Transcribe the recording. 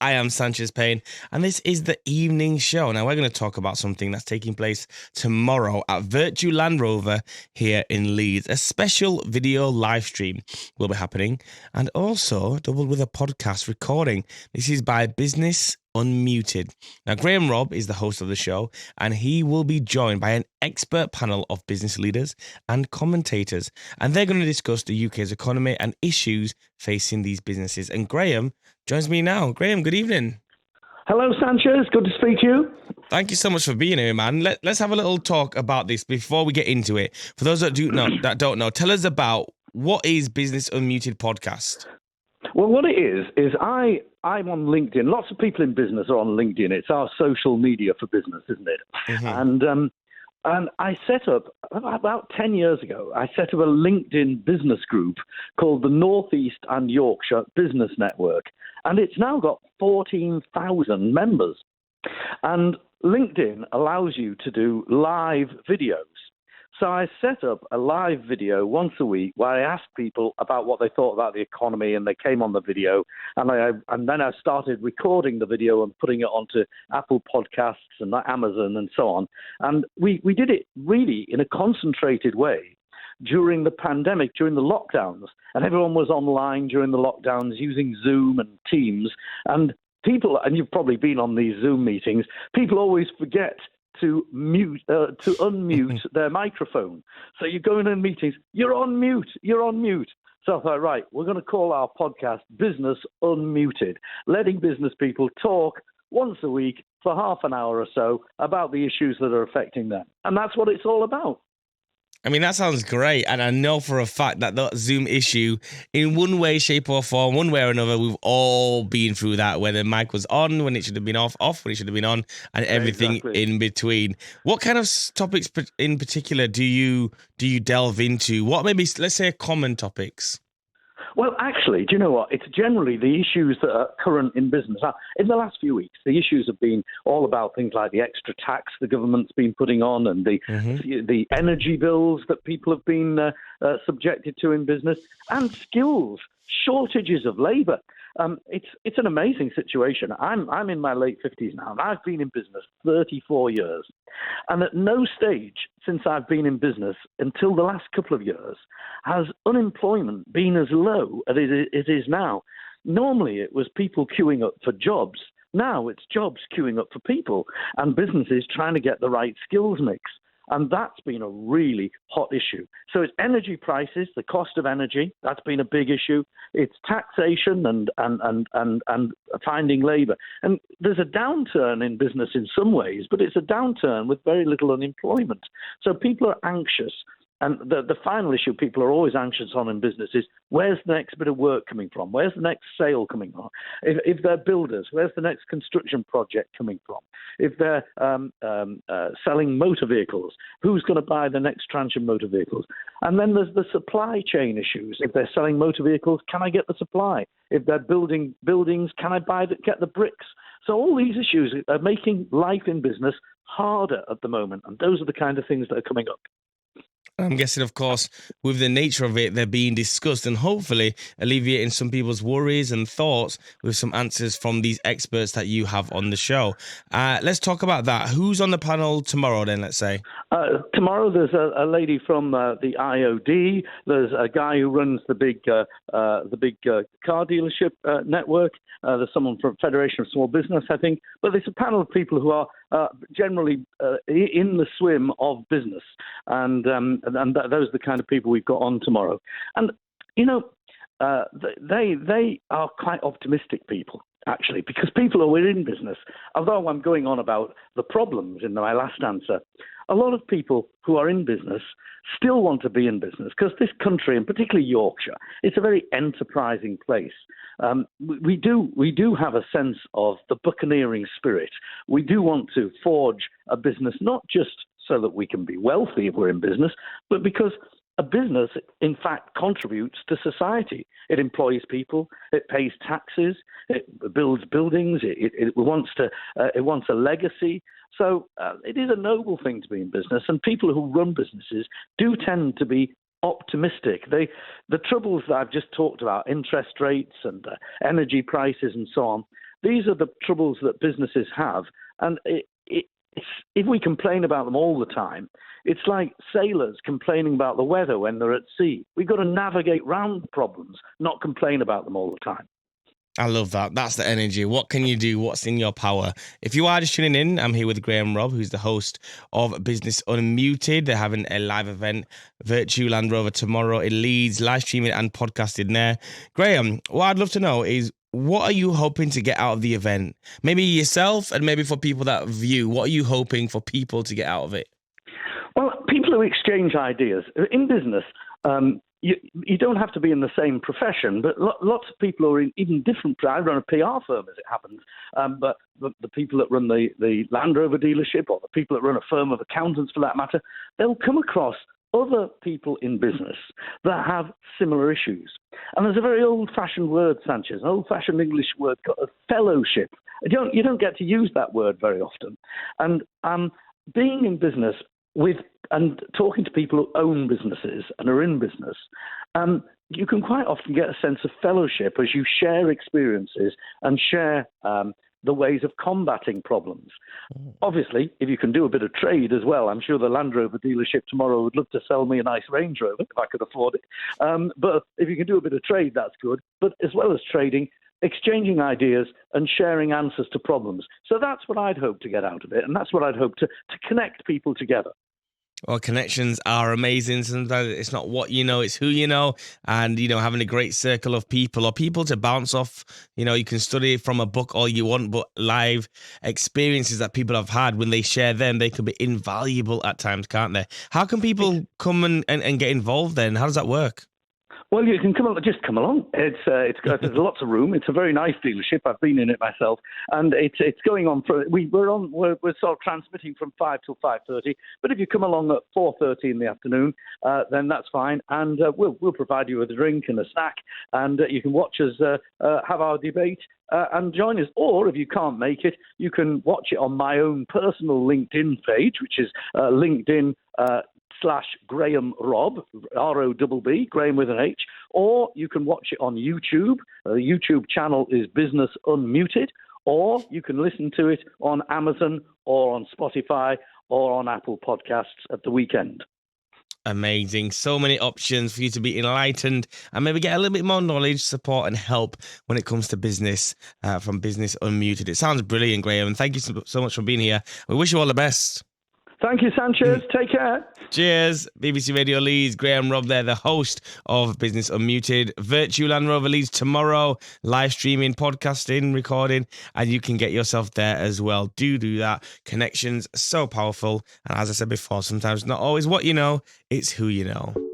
I am Sanchez Payne, and this is the evening show. Now, we're going to talk about something that's taking place tomorrow at Virtue Land Rover here in Leeds. A special video live stream will be happening, and also doubled with a podcast recording. This is by Business Unmuted. Now, Robb is the host of the show, and he will be joined by an expert panel of business leaders and commentators, and they're going to discuss the UK's economy and issues facing these businesses. And Graham joins me now. Graham, good evening. Hello, Sanchez. Good to speak to you. Thank you so much for being here, man. Let's have a little talk about this before we get into it. For those that don't know, tell us about what is Business Unmuted podcast. Well, what it is I'm on LinkedIn. Lots of people in business are on LinkedIn. It's our social media for business, isn't it? Mm-hmm. And I set up, about 10 years ago, I set up a LinkedIn business group called the Northeast and Yorkshire Business Network. And it's now got 14,000 members. And LinkedIn allows you to do live videos. So I set up a live video once a week where I asked people about what they thought about the economy, and they came on the video. And then I started recording the video and putting it onto Apple Podcasts and Amazon and so on. And we did it really in a concentrated way during the pandemic, during the lockdowns. And everyone was online during the lockdowns using Zoom and Teams. And people, and you've probably been on these Zoom meetings, people always forget to unmute their microphone. So you go in meetings, you're on mute. So I thought, right, we're going to call our podcast Business Unmuted, letting business people talk once a week for half an hour or so about the issues that are affecting them. And that's what it's all about. I mean, that sounds great. And I know for a fact that the Zoom issue, in one way, shape or form, one way or another, we've all been through that, where the mic was on when it should have been off when it should have been on, and everything in between. What kind of topics in particular do you delve into? What maybe, let's say, common topics? Well, actually, do you know what? It's generally the issues that are current in business. In the last few weeks, the issues have been all about things like the extra tax the government's been putting on, and the energy bills that people have been subjected to in business, and skills, shortages of labour. It's an amazing situation. I'm in my late 50s now, and I've been in business 34 years. And at no stage since I've been in business until the last couple of years has unemployment been as low as it is now. Normally, it was people queuing up for jobs. Now it's jobs queuing up for people, and businesses trying to get the right skills mix. And that's been a really hot issue. So it's energy prices, the cost of energy. That's been a big issue. It's taxation and finding labour. And there's a downturn in business in some ways, but it's a downturn with very little unemployment. So people are anxious. And the final issue people are always anxious on in business is, where's the next bit of work coming from? Where's the next sale coming from? If they're builders, where's the next construction project coming from? If they're selling motor vehicles, who's going to buy the next tranche of motor vehicles? And then there's the supply chain issues. If they're selling motor vehicles, can I get the supply? If they're building buildings, can I get the bricks? So all these issues are making life in business harder at the moment. And those are the kind of things that are coming up. I'm guessing, of course, with the nature of it, they're being discussed and hopefully alleviating some people's worries and thoughts with some answers from these experts that you have on the show. Let's talk about that. Who's on the panel tomorrow then, let's say? Tomorrow there's a lady from the IOD. There's a guy who runs the big car dealership network. There's someone from Federation of Small Business, I think. But there's a panel of people who are generally in the swim of business. And those are the kind of people we've got on tomorrow. And, you know, they are quite optimistic people, actually, because people who are in business, although I'm going on about the problems in my last answer, a lot of people who are in business still want to be in business because this country, and particularly Yorkshire, it's a very enterprising place. We do have a sense of the buccaneering spirit. We do want to forge a business, not just so that we can be wealthy if we're in business, but because a business, in fact, contributes to society. It employs people, it pays taxes, it builds buildings, it wants a legacy. So it is a noble thing to be in business, and people who run businesses do tend to be optimistic. The troubles that I've just talked about, interest rates and energy prices and so on, These are the troubles that businesses have. And if we complain about them all the time, it's like sailors complaining about the weather when they're at sea. We've got to navigate round the problems, not complain about them all the time. I love that. That's the energy. What can you do? What's in your power? If you are just tuning in, I'm here with Graham Robb, who's the host of Business Unmuted. They're having a live event, Virtue Land Rover, tomorrow in Leeds, live streaming and podcasting there. Graham, what I'd love to know is, what are you hoping to get out of the event? Maybe yourself, and maybe for people that view, what are you hoping for people to get out of it? Well, people who exchange ideas. In business, you don't have to be in the same profession, but lots of people are in even different. I run a PR firm, as it happens, but the people that run the Land Rover dealership, or the people that run a firm of accountants, for that matter, they'll come across other people in business that have similar issues. And there's a very old-fashioned word, Sanchez, an old-fashioned English word called fellowship. You don't get to use that word very often. And being in business and talking to people who own businesses and are in business, you can quite often get a sense of fellowship as you share experiences and share the ways of combating problems. Obviously, if you can do a bit of trade as well, I'm sure the Land Rover dealership tomorrow would love to sell me a nice Range Rover if I could afford it. But if you can do a bit of trade, that's good. But as well as trading, exchanging ideas and sharing answers to problems. So that's what I'd hope to get out of it. And that's what I'd hope to connect people together. Well, connections are amazing. Sometimes it's not what you know, it's who you know. And, having a great circle of people or people to bounce off. You can study from a book all you want, but live experiences that people have had, when they share them, they can be invaluable at times, can't they? How can people come and get involved then? How does that work? Well, you can come along. There's lots of room. It's a very nice dealership. I've been in it myself, and it's going on we're sort of transmitting from 5 till 5:30. But if you come along at 4:30 in the afternoon, then that's fine, and we'll provide you with a drink and a snack, and you can watch us have our debate and join us. Or if you can't make it, you can watch it on my own personal LinkedIn page, which is LinkedIn. /Graham Robb, ROBB, Graham with an H, or you can watch it on YouTube. The YouTube channel is Business Unmuted, or you can listen to it on Amazon or on Spotify or on Apple Podcasts at the weekend. Amazing. So many options for you to be enlightened and maybe get a little bit more knowledge, support and help when it comes to business from Business Unmuted. It sounds brilliant, Graham, and thank you so much for being here. We wish you all the best. Thank you, Sanchez. Take care. Cheers. BBC Radio Leeds, Graham Robb there, the host of Business Unmuted. Virtue Land Rover Leeds tomorrow, live streaming, podcasting, recording, and you can get yourself there as well. Do that. Connections, so powerful. And as I said before, sometimes not always what you know, it's who you know.